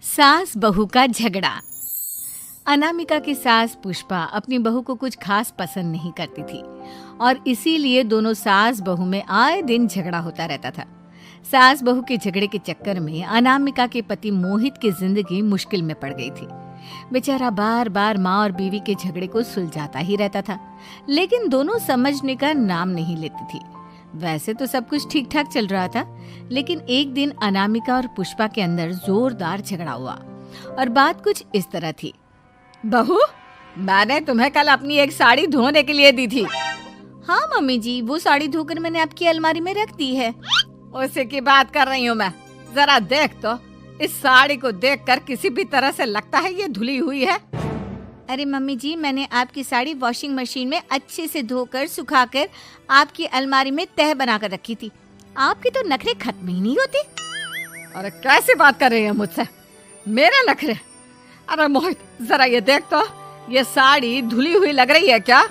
सास बहू का झगड़ा। अनामिका की सास पुष्पा अपनी बहू को कुछ खास पसंद नहीं करती थी और इसीलिए दोनों सास बहू में आए दिन झगड़ा होता रहता था। सास बहू के झगड़े के चक्कर में अनामिका के पति मोहित की जिंदगी मुश्किल में पड़ गई थी। बेचारा बार बार माँ और बीवी के झगड़े को सुलझाता ही रहता था, लेकिन दोनों समझने का नाम नहीं लेती थी। वैसे तो सब कुछ ठीक ठाक चल रहा था, लेकिन एक दिन अनामिका और पुष्पा के अंदर जोरदार झगड़ा हुआ और बात कुछ इस तरह थी। बहू, मैंने तुम्हें कल अपनी एक साड़ी धोने के लिए दी थी। हाँ मम्मी जी, वो साड़ी धोकर मैंने आपकी अलमारी में रख दी है। उसी की बात कर रही हूँ मैं। जरा देख तो, इस साड़ी को देखकर किसी भी तरह से लगता है ये धुली हुई है। अरे मम्मी जी, मैंने आपकी साड़ी वॉशिंग मशीन में अच्छे से धोकर सुखाकर आपकी अलमारी में तह बनाकर रखी थी। आपके तो नखरे खत्म ही नहीं होते। अरे कैसी बात कर रही है मुझसे? मेरे नखरे? अरे मोहित, जरा ये देख तो, ये साड़ी धुली हुई लग रही है क्या?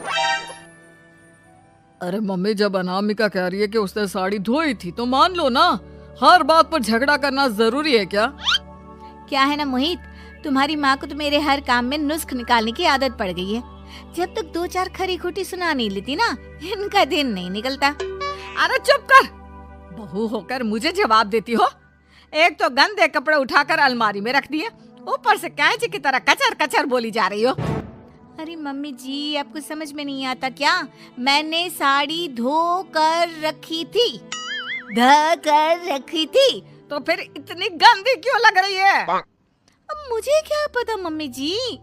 अरे मम्मी, जब अनामिका कह रही है कि उसने साड़ी धोई थी तो मान लो ना। हर बात पर झगड़ा करना जरूरी है क्या? क्या है ना मोहित, तुम्हारी माँ को तो मेरे हर काम में नुस्ख निकालने की आदत पड़ गई है। जब तक दो चार खरी खोटी सुना नहीं लेती ना, इनका दिन नहीं निकलता। अरे चुप कर, बहू होकर मुझे जवाब देती हो। एक तो गंदे कपड़े उठाकर अलमारी में रख दिए, ऊपर से कैंची की तरह कचर कचर बोली जा रही हो। अरे मम्मी जी, आपको समझ में नहीं आता क्या? मैंने साड़ी धो कर रखी थी। तो फिर इतनी गंदी क्यों लग रही है? अब मुझे क्या पता मम्मी जी,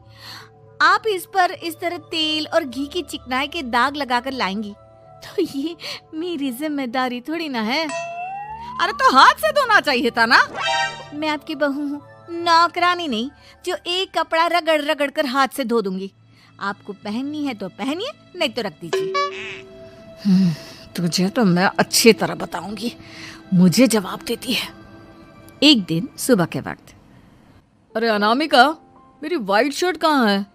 आप इस पर इस तरह तेल और घी की चिकनाई के दाग लगाकर लाएंगी तो ये मेरी जिम्मेदारी थोड़ी ना है। अरे तो हाथ से धोना चाहिए था ना। मैं आपकी बहू हूँ, नौकरानी नहीं जो एक कपड़ा रगड़ रगड़ कर हाथ से धो दूंगी। आपको पहननी है तो पहनिए, नहीं तो रख दीजिए। तुझे तो मैं अच्छी तरह बताऊंगी, मुझे जवाब देती है। एक दिन सुबह के वक्त, अरे अनामिका, मेरी व्हाइट शर्ट कहाँ है?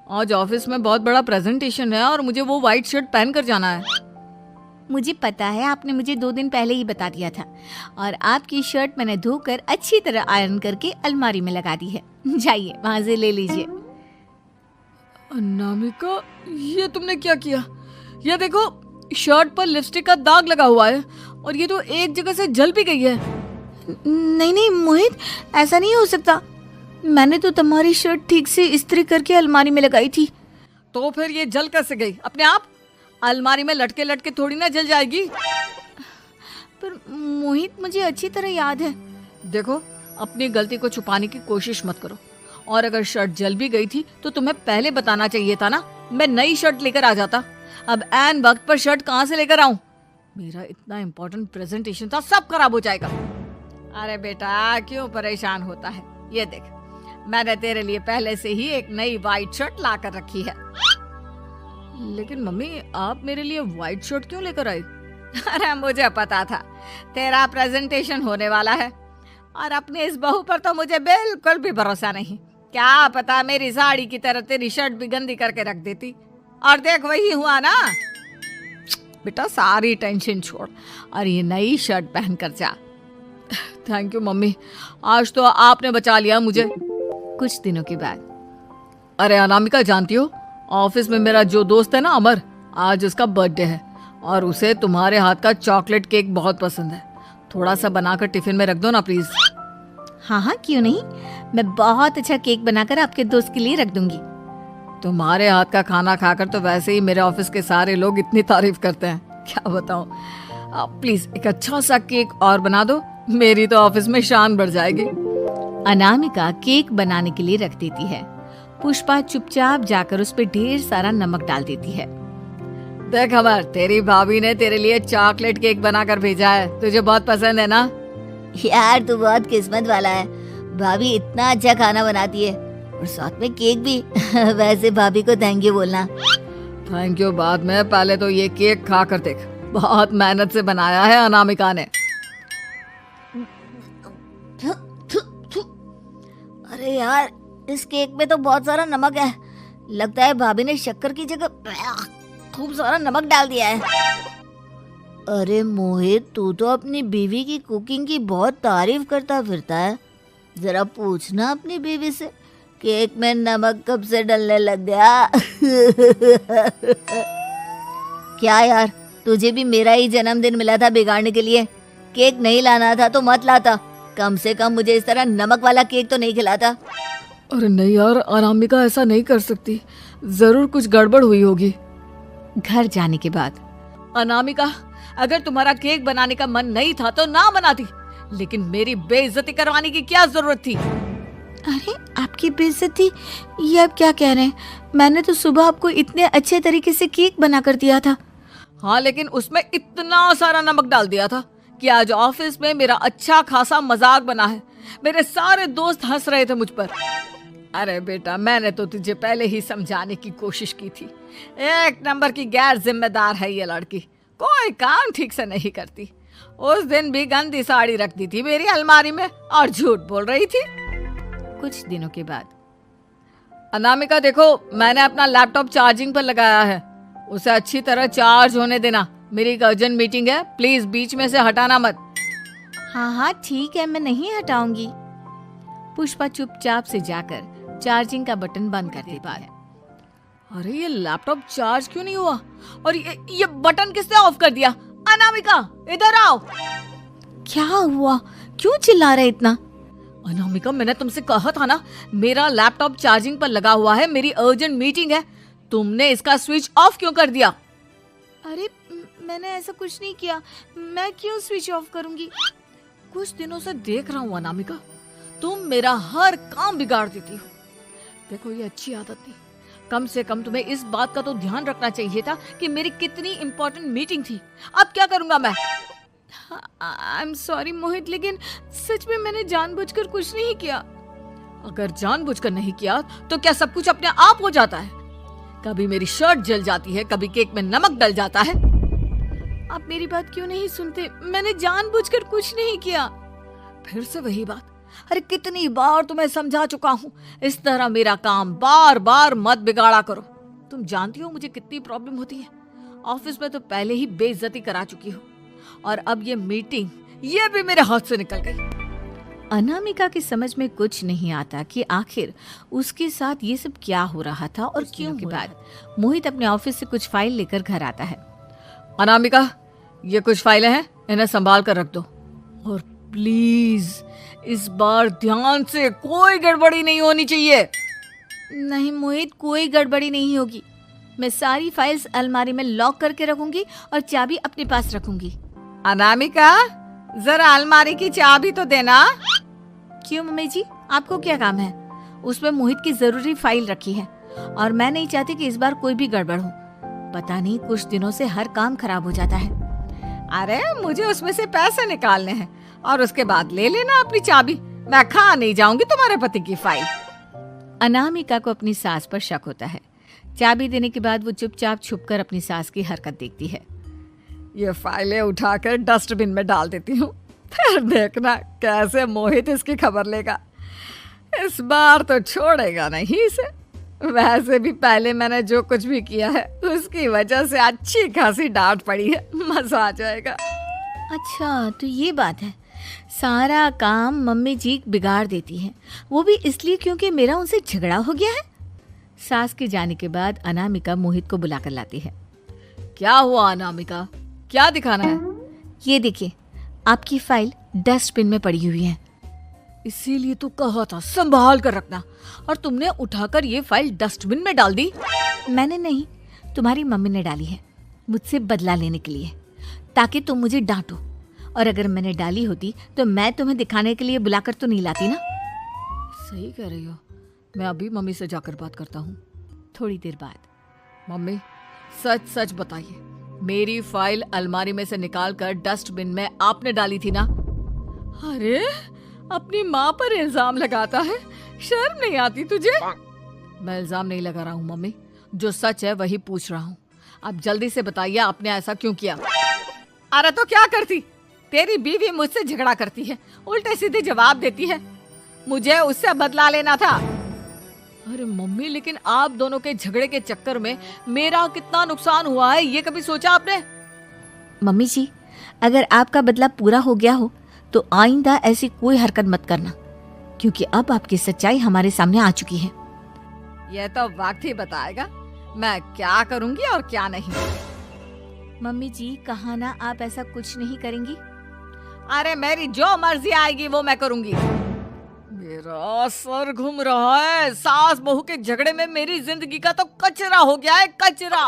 आज ऑफिस में बहुत बड़ा प्रेजेंटेशन है और मुझे वो व्हाइट शर्ट पहन कर जाना है। मुझे पता है, आपने मुझे 2 दिन पहले ही बता दिया था और आपकी शर्ट मैंने धोकर अच्छी तरह आयरन करके अलमारी में लगा दी है। जाइए वहां से ले लीजिए। अनामिका, ये तुमने क्या किया? ये देखो, शर्ट पर लिपस्टिक का दाग लगा हुआ है और ये तो एक जगह से जल भी गई है। नहीं नहीं मोहित, ऐसा नहीं हो सकता। मैंने तो तुम्हारी शर्ट ठीक से इस्त्री करके अलमारी में लगाई थी। तो फिर ये जल कैसे गई अपने आप? अलमारी में लटके लटके थोड़ी ना जल जाएगी। पर मोहित, मुझे अच्छी तरह याद है। देखो, अपनी गलती को छुपाने की कोशिश मत करो। और अगर शर्ट जल भी गई थी तो तुम्हें पहले बताना चाहिए था ना। मैं नई शर्ट लेकर आ जाता। अब ऐन वक्त पर शर्ट कहाँ से लेकर आऊं? मेरा इतना इम्पोर्टेंट प्रेजेंटेशन था, सब खराब हो जाएगा। अरे बेटा, क्यों परेशान होता है? ये देख, मैंने तेरे लिए पहले से ही एक नई व्हाइट शर्ट ला कर रखी है। लेकिन मम्मी, आप मेरे लिए व्हाइट शर्ट क्यों लेकर आई? अरे मुझे पता था तेरा प्रेजेंटेशन होने वाला है और अपनी इस बहू पर तो मुझे बिल्कुल भी भरोसा नहीं। क्या पता मेरी साड़ी की तरह तेरी शर्ट भी गंदी करके रख देती। और देख, वही हुआ ना। बेटा, सारी टेंशन छोड़ और ये नई शर्ट पहन कर जा। थैंक यू मम्मी, आज तो आपने बचा लिया मुझे। कुछ दिनों के बाद, अरे अनामिका, जानती हो, ऑफिस में मेरा जो दोस्त है ना अमर, आज उसका बर्थडे है और उसे तुम्हारे हाथ का चॉकलेट केक बहुत पसंद है। थोड़ा सा बनाकर टिफिन में रख दो ना प्लीज। हाँ हाँ, क्यों नहीं। मैं बहुत अच्छा केक बनाकर आपके दोस्त के लिए रख दूंगी। तुम्हारे हाथ का खाना खाकर तो वैसे ही मेरे ऑफिस के सारे लोग इतनी तारीफ करते हैं, क्या बताऊं। आप प्लीज एक अच्छा सा केक और बना दो, मेरी तो ऑफिस में शान बढ़ जाएगी। अनामिका केक बनाने के लिए रख देती है। पुष्पा चुपचाप जाकर उस पे ढेर सारा नमक डाल देती है। देख अमर, तेरी भाभी ने तेरे लिए चॉकलेट केक बनाकर भेजा है, तुझे बहुत पसंद है ना? यार, तू बहुत किस्मत वाला है। भाभी इतना अच्छा खाना बनाती है और साथ में केक भी। वैसे भाभी को थैंक यू बोलना। थैंक यू बाद में, पहले तो ये केक खा कर देख। बहुत मेहनत से बनाया है अनामिका ने। अरे यार, इस केक में तो बहुत सारा नमक है। लगता है भाभी ने शक्कर की जगह खूब सारा नमक डाल दिया है। अरे मोहित, तू तो अपनी बीवी की कुकिंग की बहुत तारीफ करता फिरता है। जरा पूछना अपनी बीवी से केक में नमक कब से डलने लग गया। क्या यार, तुझे भी मेरा ही जन्मदिन मिला था बिगाड़ने के लिए? केक नहीं लाना था तो मत लाता, कम से कम मुझे इस तरह नमक वाला केक तो नहीं खिलाता। अरे नहीं यार, अनामिका ऐसा नहीं कर सकती, जरूर कुछ गड़बड़ हुई होगी। घर जाने के बाद अनामिका, अगर तुम्हारा केक बनाने का मन नहीं था तो ना बनाती, लेकिन मेरी बेइज्जती करवाने की क्या जरूरत थी? अरे आपकी बेइज्जती, ये आप क्या कह रहे हैं? मैंने तो सुबह आपको इतने अच्छे तरीके से केक बना कर दिया था। हाँ, लेकिन उसमें इतना सारा नमक डाल दिया था कि आज ऑफिस में मेरा अच्छा खासा मजाक बना है। मेरे सारे दोस्त हंस रहे थे मुझ पर। अरे बेटा, मैंने तो तुझे पहले ही समझाने की कोशिश की थी। एक नंबर की गैर जिम्मेदार है ये लड़की, कोई काम ठीक से नहीं करती। उस दिन भी गंदी साड़ी रख दी थी मेरी अलमारी में और झूठ बोल रही थी। कुछ दिनों के बाद अनामिका देखो, मैंने अपना लैपटॉप चार्जिंग पर लगाया है, उसे अच्छी तरह चार्ज होने देना। मेरी एक अर्जेंट मीटिंग है, प्लीज बीच में से हटाना मत। हाँ हाँ ठीक है, मैं नहीं हटाऊंगी। पुष्पा चुपचाप से जाकर चार्जिंग का बटन बंद कर देती है। अरे ये लैपटॉप चार्ज क्यों नहीं हुआ? और ये बटन किसने ऑफ कर दिया? अनामिका इधर आओ। क्या हुआ? क्यों चिल्ला रहे इतना? अनामिका, मैंने तुमसे कहा था ना, मेरा लैपटॉप चार्जिंग पर लगा हुआ है, मेरी अर्जेंट मीटिंग है। तुमने इसका स्विच ऑफ क्यों कर दिया? अरे मैंने ऐसा कुछ नहीं किया, मैं क्यों स्विच ऑफ करूंगी? कुछ दिनों से देख रहा हूँ अनामिका, तुम मेरा हर काम बिगाड़ देती हो। देखो ये अच्छी आदत नहीं, कम से कम तुम्हें इस बात का तो ध्यान रखना चाहिए था कि मेरी कितनी इंपॉर्टेंट मीटिंग थी। अब क्या करूंगा मैं? आई एम सॉरी मोहित, लेकिन सच में मैंने जानबूझकर कुछ नहीं किया। अगर जानबूझकर नहीं किया तो क्या सब कुछ अपने आप हो जाता है? कभी मेरी शर्ट जल जाती है, कभी केक में नमक डल जाता है। आप मेरी बात क्यों नहीं सुनते? मैंने जानबूझकर कुछ नहीं किया। फिर से वही बात। अरे कितनी बार तुम्हें समझा चुका हूँ, इस तरह मेरा काम बार बार मत बिगाड़ा करो। तुम जानती हो मुझे कितनी प्रॉब्लम होती है। ऑफिस में तो पहले ही बेइज्जती करा चुकी हो, और अब ये मीटिंग, ये भी मेरे हाथ से निकल गई। अनामिका की समझ में कुछ नहीं आता कि आखिर उसके साथ ये सब क्या हो रहा था और क्यों। के बाद मोहित अपने ऑफिस से कुछ फाइल लेकर घर आता है। अनामिका, ये कुछ फाइलें हैं, इन्हें संभाल कर रख दो, और प्लीज इस बार ध्यान से, कोई गड़बड़ी नहीं होनी चाहिए। नहीं मोहित, कोई गड़बड़ी नहीं होगी। मैं सारी फाइल्स अलमारी में लॉक करके रखूंगी और चाबी अपने पास रखूंगी। अनामिका, जरा अलमारी की चाबी तो देना। क्यों मम्मी जी, आपको क्या काम है? उसमें मोहित की जरूरी फाइल रखी है और मैं नहीं चाहती कि इस बार कोई भी गड़बड़ हो। पता नहीं कुछ दिनों से हर काम खराब हो जाता है। अरे मुझे उसमें से पैसे निकालने हैं और उसके बाद ले लेना अपनी चाबी। मैं खा नहीं जाऊंगी तुम्हारे पति की फाइल। अनामिका को अपनी सास पर शक होता है। चाबी देने के बाद वो चुपचाप छुपकर अपनी सास की हरकत देखती है। ये फाइलें उठाकर डस्टबिन में डाल देती हूँ, फिर देखना कैसे मोहित इसकी खबर लेगा। इस बार तो छोड़ेगा नहीं इसे। वैसे भी पहले मैंने जो कुछ भी किया है उसकी वजह से अच्छी खासी डांट पड़ी है, मजा आ जाएगा। अच्छा तो ये बात है, सारा काम मम्मी जी बिगाड़ देती हैं, वो भी इसलिए क्योंकि मेरा उनसे झगड़ा हो गया है। सास के जाने के बाद अनामिका मोहित को बुलाकर लाती है। क्या हुआ अनामिका, क्या दिखाना है? ये देखिए, आपकी फाइल डस्टबिन में पड़ी हुई है। इसीलिए तो कहा था संभाल कर रखना, और तुमने उठाकर ये फाइल डस्टबिन में डाल दी। मैंने नहीं, तुम्हारी मम्मी ने डाली है, मुझसे बदला लेने के लिए, ताकि तुम मुझे डांटो। और अगर मैंने डाली होती तो मैं तुम्हें दिखाने के लिए बुलाकर तो नहीं लाती ना। सही कह रही हो, मैं अभी मम्मी से जाकर बात करता हूँ। थोड़ी देर बाद, मम्मी सच सच बताइए, मेरी फाइल अलमारी में से निकाल कर डस्टबिन में आपने डाली थी ना? अरे अपनी माँ पर इल्जाम लगाता है, शर्म नहीं आती तुझे? मैं इल्जाम नहीं लगा रहा हूँ मम्मी, जो सच है वही पूछ रहा हूँ। अब जल्दी से बताइए आपने ऐसा क्यों किया? अरे तो क्या करती, तेरी बीवी मुझसे झगड़ा करती है, उल्टे सीधे जवाब देती है, मुझे उससे बदला लेना था। अरे मम्मी, लेकिन आप दोनों के झगड़े के चक्कर में मेरा कितना नुकसान हुआ है, ये कभी सोचा आपने? मम्मी जी, अगर आपका बदला पूरा हो गया हो तो आइंदा ऐसी कोई हरकत मत करना, क्योंकि अब आपकी सच्चाई हमारे सामने आ चुकी है। यह तो वक्त ही बताएगा मैं क्या करूंगी और क्या नहीं। मम्मी जी, कहा ना आप ऐसा कुछ नहीं करेंगी। अरे मेरी जो मर्जी आएगी वो मैं करूंगी। मेरा सर घूम रहा है। सास बहू के झगड़े में मेरी जिंदगी का तो कचरा हो गया है, कचरा।